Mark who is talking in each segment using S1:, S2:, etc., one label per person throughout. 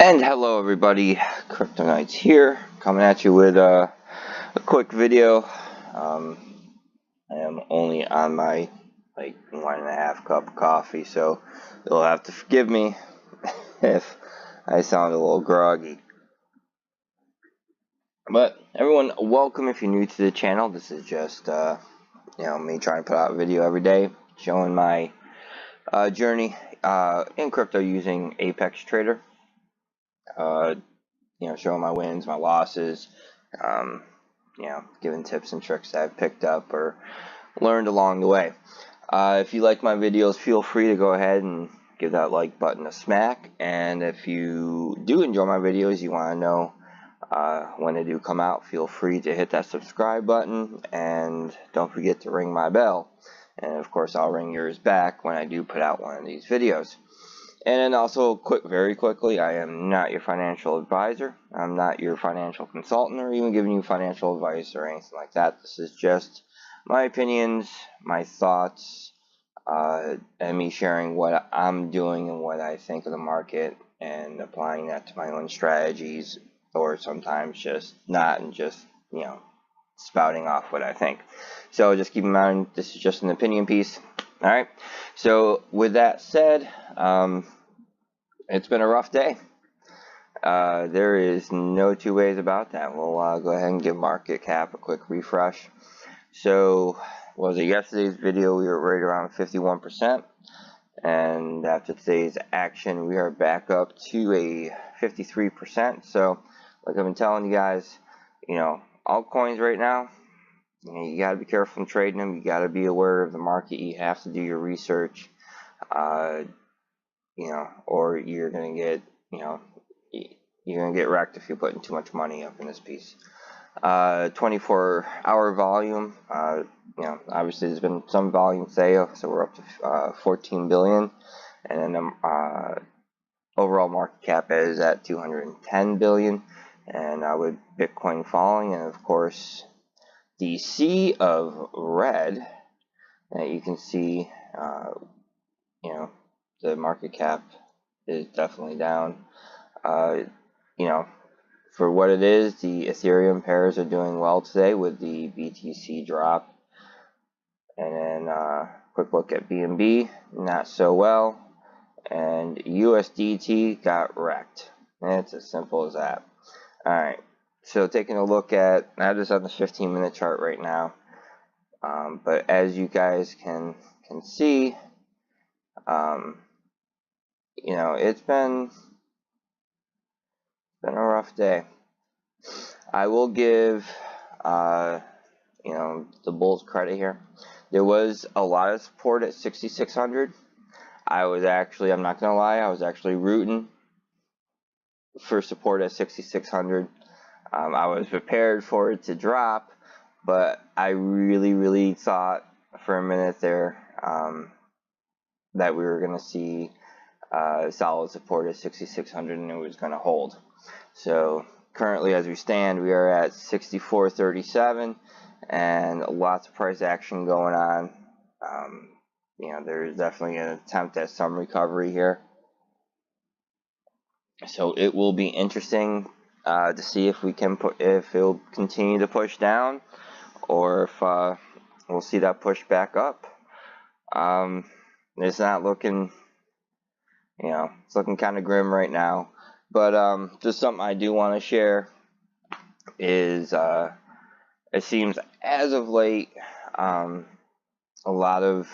S1: And hello everybody, Kryptonites here, coming at you with a quick video. I am only on my 1.5 cup of coffee, so you'll have to forgive me if I sound a little groggy. But everyone, welcome if you're new to the channel. This is just me trying to put out a video every day, showing my journey in crypto using Apex Trader. Showing my wins, my losses, giving tips and tricks that I've picked up or learned along the way. If you like my videos, feel free to go ahead and give that like button a smack. And if you do enjoy my videos, you want to know when they do come out, feel free to hit that subscribe button. And don't forget to ring my bell. And of course, I'll ring yours back when I do put out one of these videos. And then also, very quickly, I am not your financial advisor. I'm not your financial consultant or even giving you financial advice or anything like that. This is just my opinions, my thoughts, and me sharing what I'm doing and what I think of the market and applying that to my own strategies, or sometimes just not, and just, spouting off what I think. So just keep in mind, this is just an opinion piece. Alright, so with that said, it's been a rough day. There is no two ways about that. We'll go ahead and give market cap a quick refresh. So, yesterday's video we were right around 51%, and after today's action we are back up to a 53%. So, like I've been telling you guys, altcoins right now, you got to be careful in trading them. You got to be aware of the market. You have to do your research, or you're gonna get, you're gonna get wrecked if you're putting too much money up in this piece. 24-hour volume. Obviously there's been some volume today, so we're up to 14 billion, and then overall market cap is at 210 billion. And with Bitcoin falling, and of course the sea of red that you can see, the market cap is definitely down. For what it is, the Ethereum pairs are doing well today with the BTC drop. And then quick look at BNB, not so well. And USDT got wrecked. And it's as simple as that. Alright, so taking a look at, that is on the 15-minute chart right now. But as you guys can see, it's been a rough day. I will give the bulls credit here. There was a lot of support at 6,600. I'm not gonna lie, I was actually rooting for support at 6,600. I was prepared for it to drop, but I really thought for a minute there that we were gonna see solid support at 6,600 and it was gonna hold. So currently, as we stand, we are at 64.37, and lots of price action going on. There's definitely an attempt at some recovery here. So it will be interesting to see if it'll continue to push down, or if we'll see that push back up. It's not looking, it's looking kind of grim right now. But just something I do want to share is it seems as of late, a lot of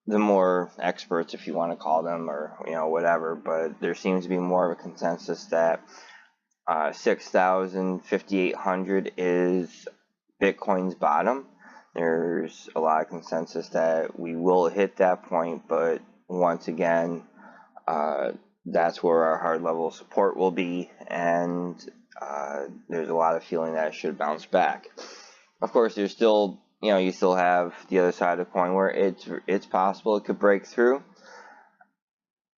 S1: the more experts, if you want to call them, or whatever, but there seems to be more of a consensus that 6,000, 5,800 is Bitcoin's bottom. There's a lot of consensus that we will hit that point, but once again, that's where our hard level of support will be, and there's a lot of feeling that it should bounce back. Of course, there's still, you still have the other side of the coin where it's possible it could break through.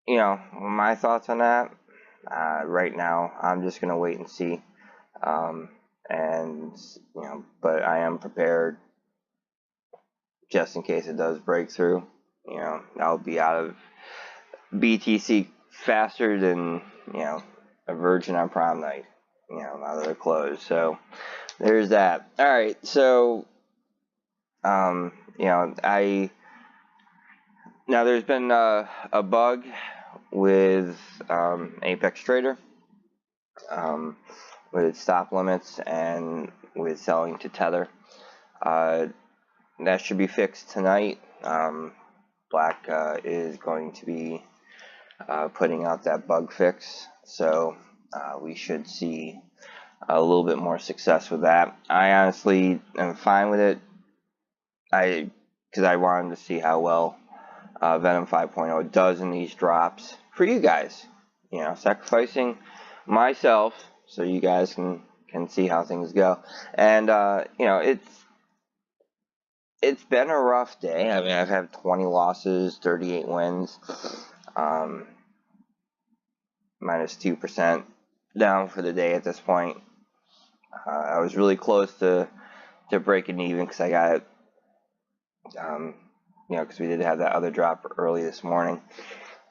S1: My thoughts on that, right now, I'm just gonna wait and see, but I am prepared just in case it does break through. I'll be out of BTC faster than, you know, a virgin on prom night, you know, now that they're closed. So there's that. All right, so you know, now there's been a bug with Apex Trader, with stop limits and with selling to Tether. That should be fixed tonight. Black is going to be putting out that bug fix, so we should see a little bit more success with that. I honestly am fine with it, because I wanted to see how well Venom 5.0 does in these drops for you guys. You know, sacrificing myself so you guys can see how things go. And you know, it's been a rough day. I mean, I've had 20 losses, 38 wins, minus 2% down for the day at this point. I was really close to breaking even because I got, you know, because we did have that other drop early this morning.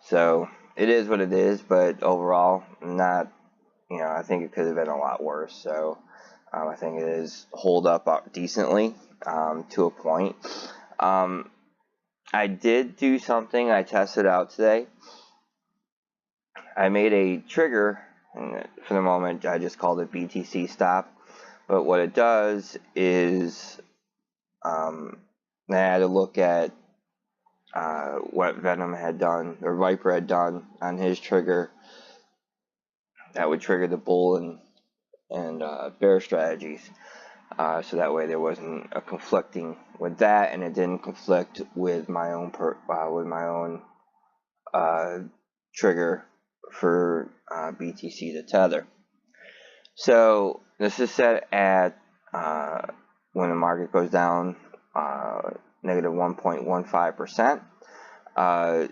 S1: So it is what it is, but overall, not, you know, I think it could have been a lot worse. So I think it is hold up decently to a point. I did do something. I tested out today. I made a trigger, and for the moment I just called it BTC stop. But what it does is I had to look at what Venom had done, or Viper had done on his trigger that would trigger the bull and bear strategies. So that way there wasn't a conflicting with that, and it didn't conflict with my own trigger for BTC to Tether. So this is set at when the market goes down negative 1.15%.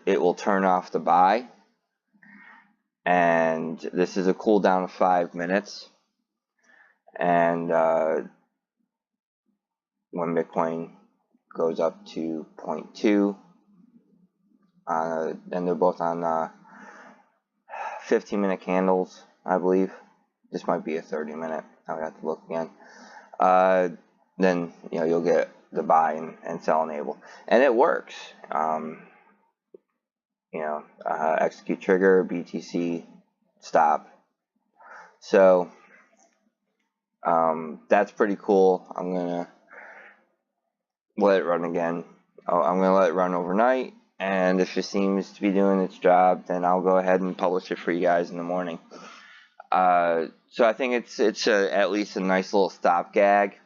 S1: It will turn off the buy, and this is a cooldown of 5 minutes. And when Bitcoin goes up to 0.2, and they're both on 15-minute candles, I believe. This might be a 30-minute. I would have to look again. Then you know, you'll get the buy and sell enable, and it works. You know, execute trigger, BTC stop. So that's pretty cool. I'm gonna let it run again. I'm gonna let it run overnight, and if it seems to be doing its job, then I'll go ahead and publish it for you guys in the morning. So I think it's at least a nice little stop gag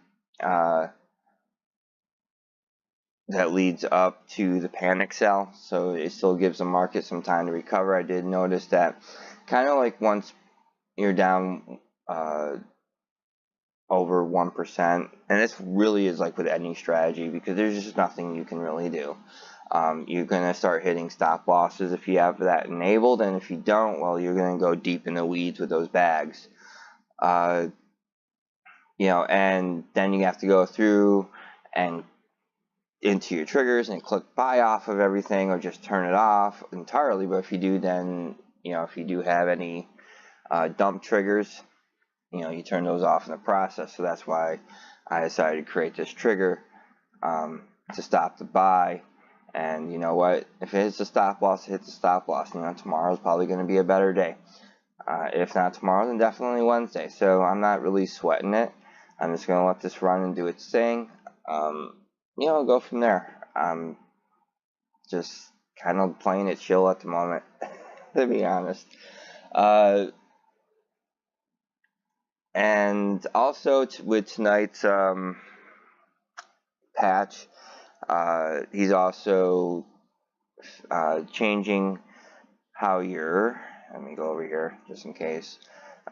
S1: that leads up to the panic sell, so it still gives the market some time to recover. I did notice that kind of like once you're down over 1%, and this really is like with any strategy, because there's just nothing you can really do. You're going to start hitting stop losses if you have that enabled, and if you don't, well, you're going to go deep in the weeds with those bags. You know, and then you have to go through and into your triggers and click buy off of everything, or just turn it off entirely. But if you do, then, you know, if you do have any dump triggers, you know, you turn those off in the process. So that's why I decided to create this trigger to stop the buy. And you know what? If it hits a stop loss, it hits a stop loss. You know, tomorrow's probably going to be a better day. If not tomorrow, then definitely Wednesday. So I'm not really sweating it. I'm just going to let this run and do its thing. You know, go from there. I'm just kind of playing it chill at the moment, to be honest. And also with tonight's patch, he's also changing how you're, let me go over here just in case.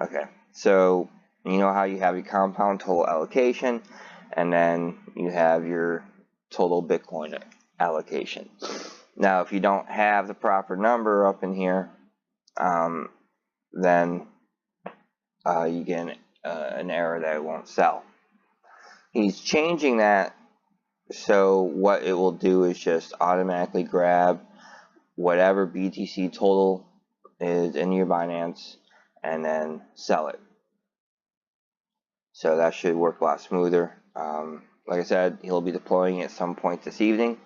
S1: Okay, so you know how you have your compound total allocation, and then you have your total Bitcoin allocation. Now, if you don't have the proper number up in here, then you get an error that it won't sell. He's changing that, so what it will do is just automatically grab whatever BTC total is in your Binance and then sell it. So that should work a lot smoother. Like I said, he'll be deploying at some point this evening.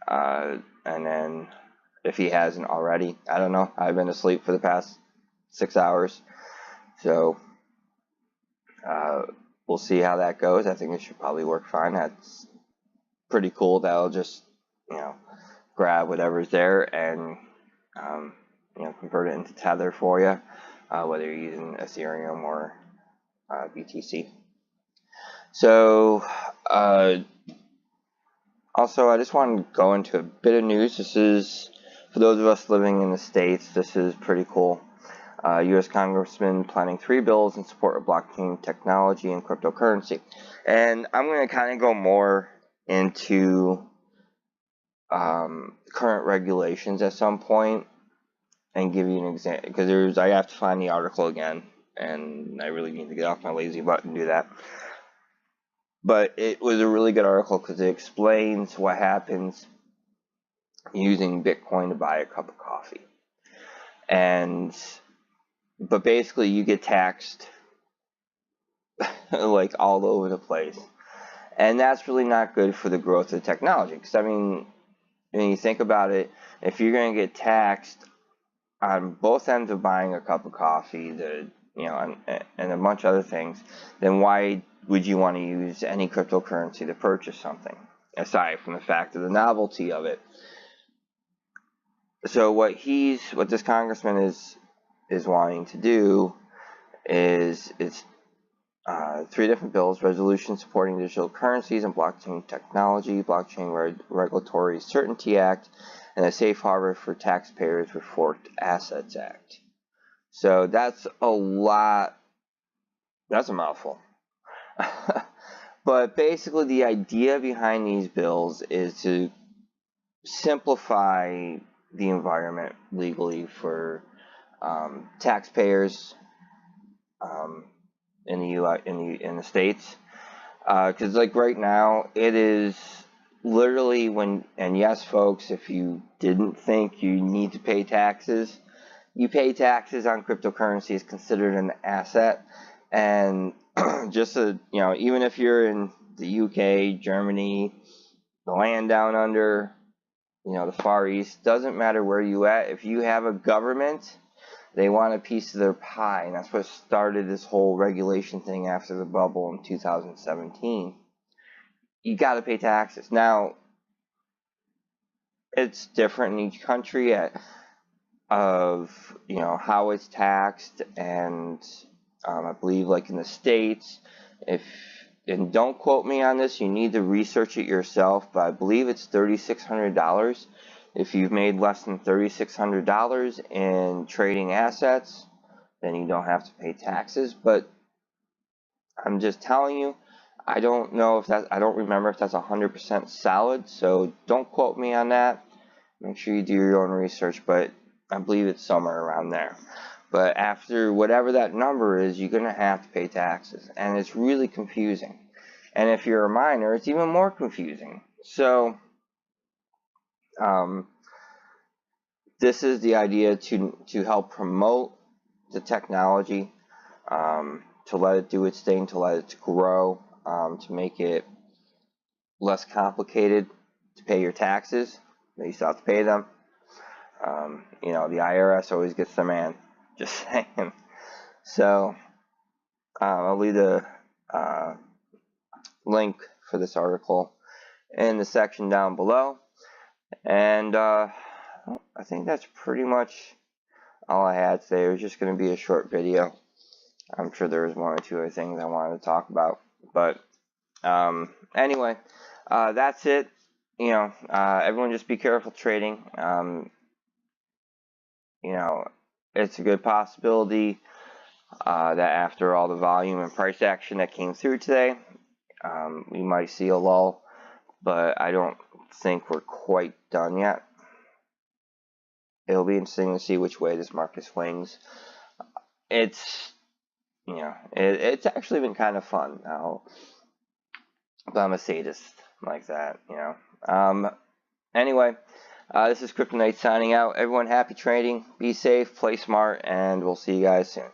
S1: And then if he hasn't already, I don't know. I've been asleep for the past 6 hours. So we'll see how that goes. I think it should probably work fine. That's pretty cool. That'll just, grab whatever's there and, convert it into Tether for you, whether you're using Ethereum or BTC. So, also, I just wanted to go into a bit of news. This is, for those of us living in the States, this is pretty cool. U.S. Congressman planning 3 bills in support of blockchain technology and cryptocurrency. And I'm going to kind of go more into current regulations at some point and give you an example, because I have to find the article again, and I really need to get off my lazy butt and do that. But it was a really good article because it explains what happens using Bitcoin to buy a cup of coffee. But basically you get taxed like all over the place. And that's really not good for the growth of technology. Because, I mean, when you think about it, if you're going to get taxed on both ends of buying a cup of coffee, and a bunch of other things, then why would you want to use any cryptocurrency to purchase something, aside from the fact of the novelty of it? So what this congressman is wanting to do is 3 different bills: resolution supporting digital currencies and blockchain technology, Blockchain Regulatory Certainty Act, and the Safe Harbor for Taxpayers Forked Assets Act. So that's a lot. That's a mouthful. But basically the idea behind these bills is to simplify the environment legally for taxpayers in the States, because like right now it is literally and yes folks, if you didn't think you need to pay taxes, you pay taxes on cryptocurrency. Is considered an asset. And just even if you're in the UK, Germany, the land down under, the Far East, doesn't matter where you at, if you have a government, they want a piece of their pie. And that's what started this whole regulation thing after the bubble in 2017. You got to pay taxes. Now, it's different in each country of how it's taxed, and I believe like in the States, and don't quote me on this, you need to research it yourself, but I believe it's $3,600. If you've made less than $3,600 in trading assets, then you don't have to pay taxes. But I'm just telling you, I don't remember if that's 100% solid, so don't quote me on that. Make sure you do your own research, but I believe it's somewhere around there. But after whatever that number is, you're going to have to pay taxes. And it's really confusing. And if you're a minor, it's even more confusing. So, this is the idea to help promote the technology, to let it do its thing, to let it grow, to make it less complicated to pay your taxes. You still have to pay them. The IRS always gets the man. Just saying. So, I'll leave the link for this article in the section down below. And I think that's pretty much all I had today. It was just going to be a short video. I'm sure there was 1 or 2 other things I wanted to talk about. But anyway, that's it. Everyone just be careful trading. It's a good possibility that after all the volume and price action that came through today, we might see a lull, but I don't think we're quite done yet. It'll be interesting to see which way this market swings. It's actually been kind of fun now, but I'm a sadist like that. Anyway, This is Kryptonite signing out. Everyone, happy trading, be safe, play smart, and we'll see you guys soon.